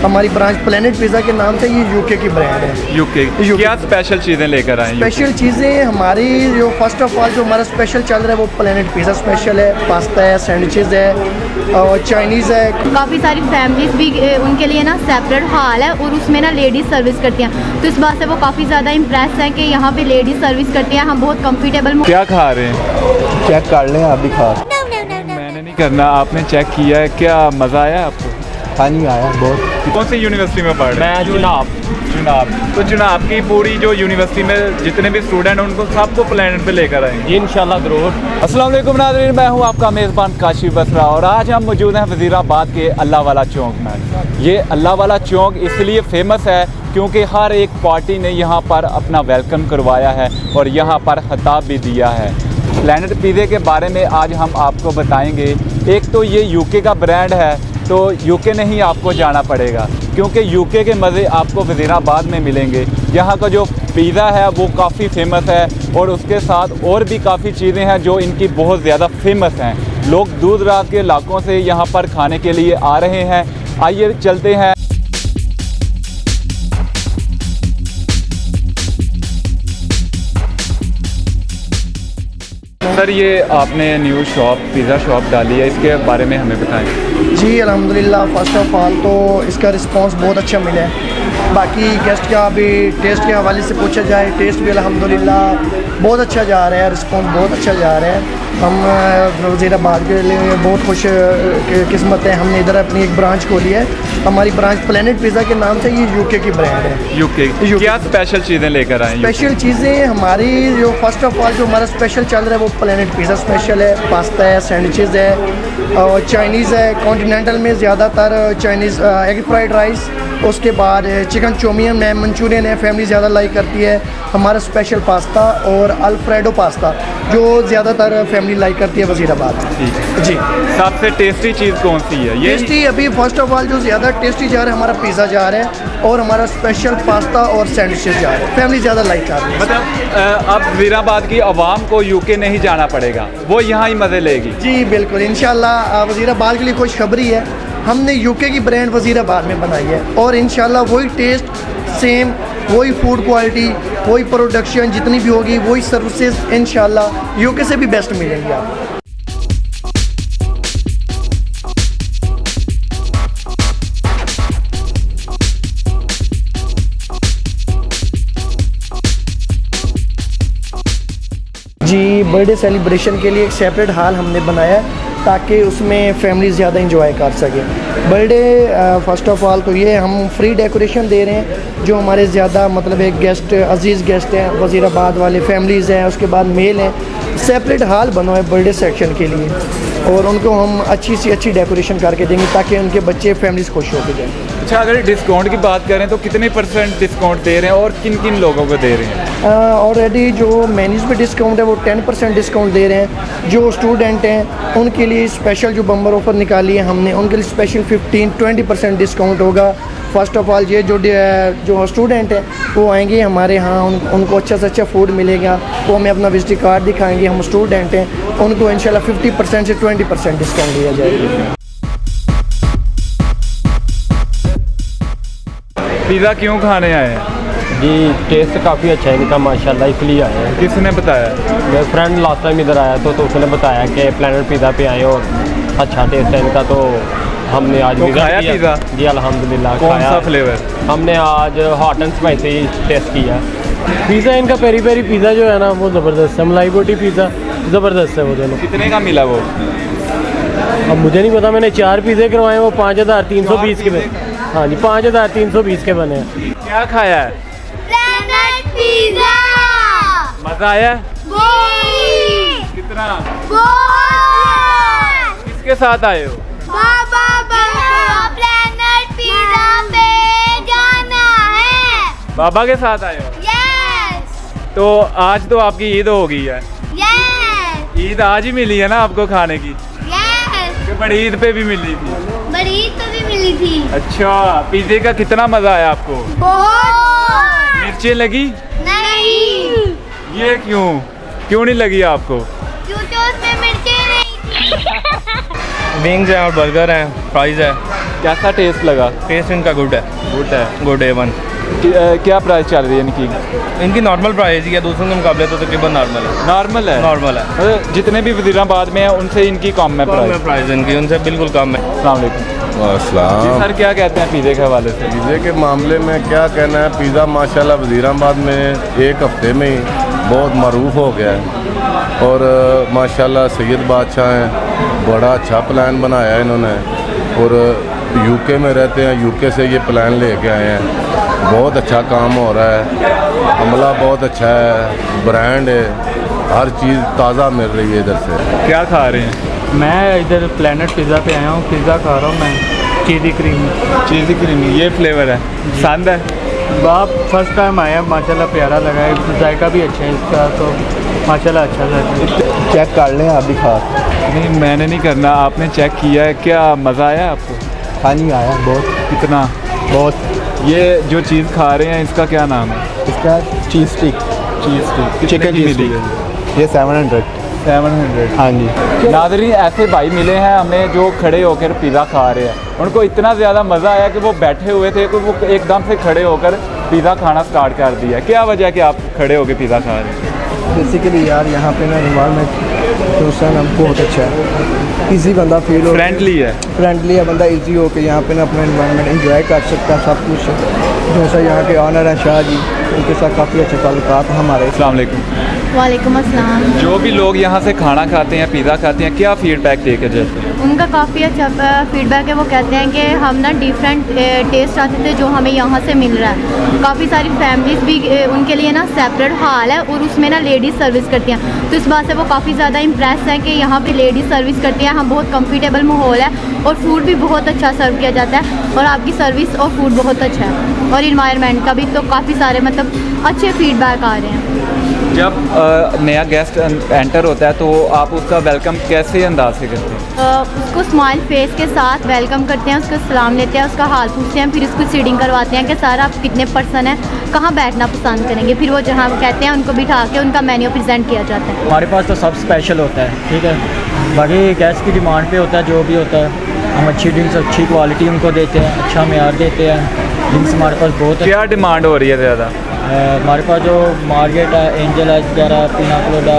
हमारी branch planet pizza के नाम से, ये यूके की ब्रांड है। यूके क्या स्पेशल चीज़ें लेकर आए? स्पेशल चीज़ें हमारी जो फर्स्ट ऑफ ऑल जो हमारा स्पेशल चल रहा है वो प्लेनेट पिज़्ज़ा स्पेशल है, पास्ता है, सैंडविचेज़ है और चाइनीज़ है। काफ़ी सारी फैमिलीज भी उनके लिए ना सेपरेट हॉल है और उसमें ना लेडीज़ सर्विस करती हैं, तो इस बात से वो काफ़ी ज़्यादा इम्प्रेस हैं कि यहाँ पे लेडीज़ सर्विस करती हैं। हम बहुत कंफर्टेबल। क्या खा रहे हैं? चेक कर लें, आप भी खा। मैंने नहीं करना, आपने चेक किया है। क्या मज़ा आया आपको? हाँ नहीं आया बहुत। कौन सी यूनिवर्सिटी में पढ़ रहे हैं? मैं चुनाव। तो चुनाव की पूरी जो यूनिवर्सिटी में जितने भी स्टूडेंट हैं उनको सबको प्लेनेट पे लेकर आएंगे जी इंशाल्लाह ज़रूर। अस्सलाम वालेकुम नाज़रीन, मैं हूं आपका मेज़बान काशिफ बसरा और आज हम मौजूद हैं वज़ीराबाद के अल्लाह वाला चौक में। ये अल्लाह वाला चौक इसलिए फेमस है क्योंकि हर एक पार्टी ने यहाँ पर अपना वेलकम करवाया है और यहाँ पर खिताब भी दिया है। प्लेनेट पिज़्ज़ा के बारे में आज हम आपको बताएंगे। एक तो ये यूके का ब्रांड है, तो यूके नहीं आपको जाना पड़ेगा क्योंकि यूके के मज़े आपको वज़ीराबाद में मिलेंगे। यहाँ का जो पिज़्ज़ा है वो काफ़ी फेमस है और उसके साथ और भी काफ़ी चीज़ें हैं जो इनकी बहुत ज़्यादा फेमस हैं। लोग दूर दराज के इलाकों से यहाँ पर खाने के लिए आ रहे हैं। आइए चलते हैं। सर, ये आपने न्यू शॉप पिज़्ज़ा शॉप डाली है, इसके बारे में हमें बताएं। जी अल्हम्दुलिल्लाह, फ़र्स्ट ऑफ ऑल तो इसका रिस्पांस बहुत अच्छा मिला है। बाकी गेस्ट का भी टेस्ट के हवाले से पूछा जाए, टेस्ट भी अल्हम्दुलिल्लाह बहुत अच्छा जा रहा है, रिस्पांस बहुत अच्छा जा रहा है। हम वज़ीराबाद के लिए बहुत खुश किस्मत है, हमने इधर अपनी एक ब्रांच खोली है। हमारी ब्रांच प्लेनेट पिज़्ज़ा के नाम से, ये यूके की ब्रांड है। यूके क्या स्पेशल चीज़ें लेकर आए? स्पेशल चीज़ें हमारी जो फर्स्ट ऑफ ऑल जो हमारा स्पेशल चल रहा है वो प्लेनेट पिज़्ज़ा स्पेशल है, पास्ता है, सैंडविचेज़ है और चाइनीज़ है। कॉन्टिनेंटल में ज़्यादातर चाइनीज़ एग फ्राइड राइस, उसके बाद चिकन चौमियन है, मंचूरियन है, फैमिली ज़्यादा लाइक करती है। हमारा स्पेशल पास्ता और अल्फ्रेडो पास्ता जो ज़्यादातर फैमिली लाइक करती है वज़ीराबाद जी। सबसे टेस्टी चीज़ कौन सी है? ये टेस्टी अभी फर्स्ट ऑफ ऑल जो ज़्यादा टेस्टी जा रहा है हमारा पिज़्ज़ा जा रहा है और हमारा स्पेशल पास्ता और सैंडविचेस जा रहे हैं, फैमिली ज़्यादा लाइक कर रही है। मतलब अब वज़ीराबाद की आवाम को यूके नहीं जाना पड़ेगा, वो यहाँ ही मज़े लेगी। जी बिल्कुल, इंशाल्लाह वज़ीराबाद के लिए खुशखबरी है, हमने यूके की ब्रांड वज़ीराबाद में बनाई है और इंशाल्लाह वही टेस्ट सेम, वही फूड क्वालिटी, वही प्रोडक्शन जितनी भी होगी, वही सर्विसेज इंशाल्लाह यूके से भी बेस्ट मिलेंगी आपको। जी बर्थडे सेलिब्रेशन के लिए एक सेपरेट हॉल हमने बनाया है ताकि उसमें फैमिली ज़्यादा इंजॉय कर सके। बर्थडे फ़र्स्ट ऑफ ऑल तो ये हम फ्री डेकोरेशन दे रहे हैं, जो हमारे ज़्यादा मतलब एक गेस्ट अजीज़ गेस्ट हैं वज़ीराबाद वाले फैमिलीज़ हैं, उसके बाद मेल हैं। सेपरेट हॉल बना है बर्थडे सेक्शन के लिए और उनको हम अच्छी सी अच्छी डेकोरेशन करके देंगे ताकि उनके बच्चे फैमिलीज खुश होकर जाएँ। अच्छा, अगर डिस्काउंट की बात करें तो कितने % डिस्काउंट दे रहे हैं और किन किन लोगों को दे रहे हैं? ऑलरेडी जो मेन्यूज़ पे डिस्काउंट है वो 10% डिस्काउंट दे रहे हैं। जो स्टूडेंट हैं उनके लिए स्पेशल जो बम्बर ऑफ़र निकाली है हमने, उनके लिए स्पेशल 15-20% डिस्काउंट होगा। फ़र्स्ट ऑफ ऑल ये जो स्टूडेंट हैं वो आएंगे हमारे यहाँ, उनको अच्छा से अच्छा फूड मिलेगा, वो हमें अपना विजिटिंग कार्ड दिखाएंगे, हम स्टूडेंट हैं, उनको इंशाल्लाह 50% से 20% डिस्काउंट दिया जाएगा। पिज़्ज़ा क्यों खाने आए हैं? जी टेस्ट काफ़ी अच्छा है इनका माशाल्लाह, इसलिए आए हैं। किसने बताया? मेरा फ्रेंड लास्ट टाइम इधर आया तो उसने बताया कि प्लेनेट पिज़्ज़ा पे आए और अच्छा टेस्ट है इनका, तो हमने आज तो खाया पिज़्ज़ा? जी अल्हम्दुलिल्लाह। कौन सा फ्लेवर? हमने आज हॉट एंड स्पाइसी टेस्ट किया। पिज़्ज़ा इनका पेरी पेरी पिज़्ज़ा जो है ना वो ज़बरदस्त है, मलाई बोटी पिज़्ज़ा ज़बरदस्त है वो दोनों। कितने का मिला वो? अब मुझे नहीं पता, मैंने 4 पिज़्ज़े करवाए, वो 5320 के बने। हाँ जी 5320 के बने हैं। क्या खाया है? Planet pizza. मज़ा आया? कितना? किसके साथ आए हो? प्लेनेट पिज़्ज़ा पे जाना है। बाबा के साथ आए हो? यस तो आज तो आपकी ईद हो गई है। यस ईद आज ही मिली है ना आपको खाने की? यस कि बड़ी ईद पे भी मिली थी? बड़ी ईद पे भी मिली थी। अच्छा, पिज़्ज़े का कितना मज़ा आया आपको? बहुत। मिर्चें लगी? नहीं। ये क्यों नहीं लगी आपको? क्योंकि उसमें मिर्चें नहीं थी। विंग्स हैं और बर्गर हैं, फ्राइज़ है। कैसा टेस्ट लगा? टेस्ट इनका गुड है, गुड है। Good A1। क्या प्राइस चल रही है इनकी? इनकी नॉर्मल प्राइस ही है, दूसरों के मुकाबले तो तकरीबन नॉर्मल है। नॉर्मल है, नॉर्मल है। मतलब जितने भी वज़ीराबाद में हैं उनसे इनकी कम है प्राइस? प्राइस इनकी उनसे बिल्कुल कम है। अस्सलाम वालेकुम। अस्सलाम। जी सर, क्या कहते हैं पिज़्ज़े के हवाले से? पिज़्ज़े के मामले में क्या कहना है, पिज़्ज़ा माशाल्लाह वज़ीराबाद में एक हफ़्ते में ही बहुत मरूफ हो गया है और माशाल्लाह सैयद बादशाह हैं, बड़ा अच्छा प्लान बनाया है इन्होंने और यूके में रहते हैं, यूके से ये प्लान लेके आए हैं। बहुत अच्छा काम हो रहा है, अमला बहुत अच्छा है, ब्रांड है, हर चीज़ ताज़ा मिल रही है इधर से। क्या खा रहे हैं? मैं इधर प्लेनेट पिज़्ज़ा पे आया हूँ, पिज़्ज़ा खा रहा हूँ मैं, चीज़ी क्रीम। चीज़ी क्रीम, ये फ्लेवर है, पसंद है? आप फर्स्ट टाइम आया, माशाल्लाह प्यारा लगा है, जायका भी अच्छा है इसका, तो माशाल्लाह अच्छा लगा। चेक कर लें आप भी खा। नहीं मैंने नहीं करना, आपने चेक किया है, क्या मज़ा आया आपको? हाँ नहीं आया बहुत। कितना? बहुत। ये जो चीज़ खा रहे हैं इसका क्या नाम है? इसका चीज़ स्टिक। चीज़ स्टिक चिकन की चीज़ मिली? ये 700। 700। हाँ जी। नाज़रीन, ऐसे भाई मिले हैं हमें जो खड़े होकर पिज़्ज़ा खा रहे हैं। उनको इतना ज़्यादा मज़ा आया कि वो बैठे हुए थे तो वो एकदम से खड़े होकर पिज़्ज़ा खाना स्टार्ट कर दिया। क्या वजह है कि आप खड़े होकर पिज़्ज़ा खा रहे हैं? बेसिकली यार यहाँ पे ना इन्वायरमेंट तो बहुत अच्छा है, इजी बंदा फील हो, फ्रेंडली है, फ्रेंडली है बंदा, इजी हो के यहाँ पे ना अपना इन्वायरमेंट एंजॉय कर सकता है सब कुछ। जैसा यहाँ के ऑनर हैं शाह जी, उनके साथ काफ़ी अच्छे ताल्लुकात हैं हमारे। अस्सलाम वालेकुम। वालेकुम अस्सलाम। जो भी लोग यहाँ से खाना खाते हैं, पिज़्ज़ा खाते हैं, क्या फीडबैक देकर जाते हैं? उनका काफ़ी अच्छा फीडबैक है। वो कहते हैं कि हम ना डिफरेंट टेस्ट आते थे जो हमें यहाँ से मिल रहा है। काफ़ी सारी फैमिलीज़ भी उनके लिए ना सेपरेट हॉल है और उसमें ना लेडीज़ सर्विस करती हैं, तो इस बात से वो काफ़ी ज़्यादा इम्प्रेस हैं कि यहाँ पे लेडीज़ सर्विस करती हैं। हम बहुत कंफर्टेबल माहौल है और फूड भी बहुत अच्छा सर्व किया जाता है और आपकी सर्विस और फूड बहुत अच्छा है और इन्वायरमेंट का भी तो काफ़ी सारे मतलब अच्छे फीडबैक आ रहे हैं। जब नया गेस्ट एंटर होता है तो आप उसका वेलकम कैसे अंदाज से करते हैं? उसको स्माइल फेस के साथ वेलकम करते हैं, उसको सलाम लेते हैं, उसका हाल पूछते हैं, फिर उसको सीटिंग करवाते हैं कि सर आप कितने पर्सन हैं, कहाँ बैठना पसंद करेंगे, फिर वो जहाँ कहते हैं उनको बिठा के उनका मेन्यू प्रेजेंट किया जाता है। हमारे पास तो सब स्पेशल होता है, ठीक है, बाकी गेस्ट की डिमांड पे होता है जो भी होता है। हम अच्छी ड्रिंक्स, अच्छी क्वालिटी उनको देते हैं, अच्छा मेयार देते हैं। ड्रिंक्स हमारे पास बहुत क्या डिमांड हो रही है ज़्यादा? हमारे पास जो मार्गेट है, एंजल है वगैरह, पिना कोलोडा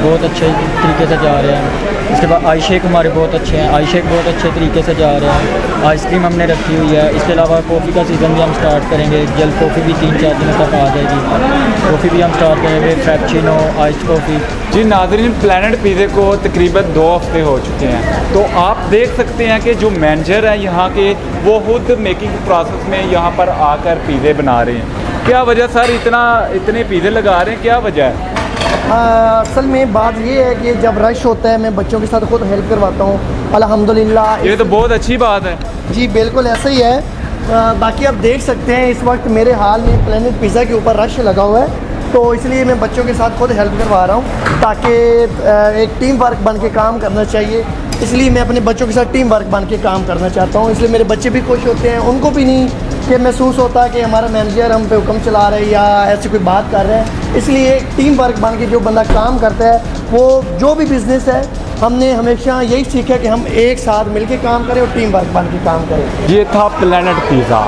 बहुत अच्छे तरीके से जा रहे हैं। इसके बाद आई शेक हमारे बहुत अच्छे हैं, आई शेक बहुत अच्छे तरीके से जा रहे हैं। आइसक्रीम हमने रखी हुई है। इसके अलावा कॉफ़ी का सीज़न भी हम स्टार्ट करेंगे, जल्द कॉफ़ी भी 3-4 दिनों तक आ जाएगी। कॉफ़ी भी हम स्टार्ट करेंगे, फ्रैप्चिनो, आइस्ड कॉफ़ी। जी नाज़रीन, प्लेनेट पिज़्ज़े को तकरीबन 2 हफ्ते हो चुके हैं, तो आप देख सकते हैं कि जो मैनेजर हैं यहाँ के वो खुद मेकिंग प्रोसेस में यहाँ पर आकर पिज़्ज़े बना रहे हैं। क्या वजह सर, इतने पिज़्ज़े लगा रहे हैं, क्या वजह है? असल में बात ये है कि जब रश होता है मैं बच्चों के साथ खुद हेल्प करवाता हूँ अल्हम्दुलिल्लाह। ये तो बहुत अच्छी बात है। जी बिल्कुल ऐसा ही है। बाकी आप देख सकते हैं इस वक्त मेरे हाल में प्लेनेट पिज़्ज़ा के ऊपर रश लगा हुआ है, तो इसलिए मैं बच्चों के साथ खुद हेल्प करवा रहा हूँ ताकि एक टीम वर्क बन के काम करना चाहिए। इसलिए मैं अपने बच्चों के साथ टीम वर्क बन के काम करना चाहता हूँ, इसलिए मेरे बच्चे भी खुश होते हैं, उनको भी नहीं कि महसूस होता है कि हमारा मैनेजर हम पे हुक्म चला रहे हैं या ऐसी कोई बात कर रहे हैं। इसलिए टीम वर्क बन के जो बंदा काम करता है, वो जो भी बिज़नेस है, हमने हमेशा यही सीखा कि हम एक साथ मिलके काम करें और टीम वर्क बन के काम करें। ये था प्लेनेट पिज़्ज़ा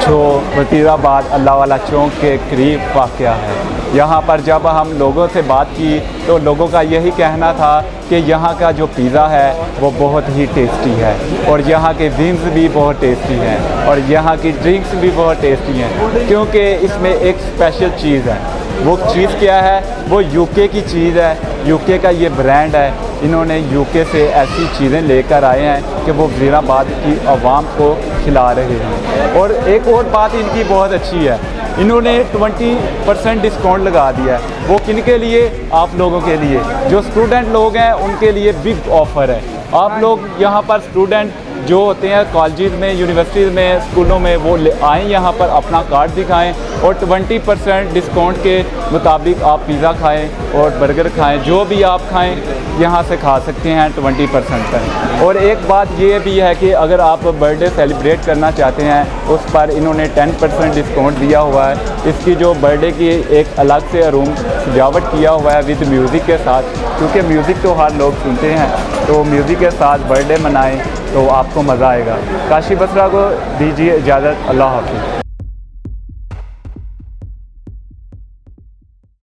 जो वज़ीराबाद अल्लाह वाला चौक के करीब वाक़या है। यहाँ पर जब हम लोगों से बात की तो लोगों का यही कहना था कि यहाँ का जो पिज़्ज़ा है वो बहुत ही टेस्टी है और यहाँ के विंग्स भी बहुत टेस्टी हैं और यहाँ की ड्रिंक्स भी बहुत टेस्टी हैं, क्योंकि इसमें एक स्पेशल चीज़ है। वो चीज़ क्या है? वो यूके की चीज़ है, यूके का ये ब्रांड है। इन्होंने यूके से ऐसी चीज़ें लेकर आए हैं कि वो वज़ीराबाद की आवाम को खिला रहे हैं। और एक और बात इनकी बहुत अच्छी है, इन्होंने 20% डिस्काउंट लगा दिया है। वो किन के लिए? आप लोगों के लिए, जो स्टूडेंट लोग हैं उनके लिए बिग ऑफ़र है। आप लोग यहाँ पर स्टूडेंट जो होते हैं कॉलेज में, यूनिवर्सिटीज़ में, स्कूलों में, वो आएँ यहाँ पर अपना कार्ड दिखाएं और 20% डिस्काउंट के मुताबिक आप पिज़्ज़ा खाएं और बर्गर खाएं, जो भी आप खाएं यहाँ से खा सकते हैं 20% पर। और एक बात ये भी है कि अगर आप बर्थडे सेलिब्रेट करना चाहते हैं उस पर इन्होंने 10% डिस्काउंट दिया हुआ है। इसकी जो बर्थडे की एक अलग से रूम सजावट किया हुआ है विद म्यूज़िक के साथ, क्योंकि म्यूज़िक तो हर लोग सुनते हैं। तो म्यूज़िक के साथ बर्थडे मनाएं तो आपको मज़ा आएगा। काशी बसरा को दीजिए इजाज़त। अल्लाह हाफ़िज़।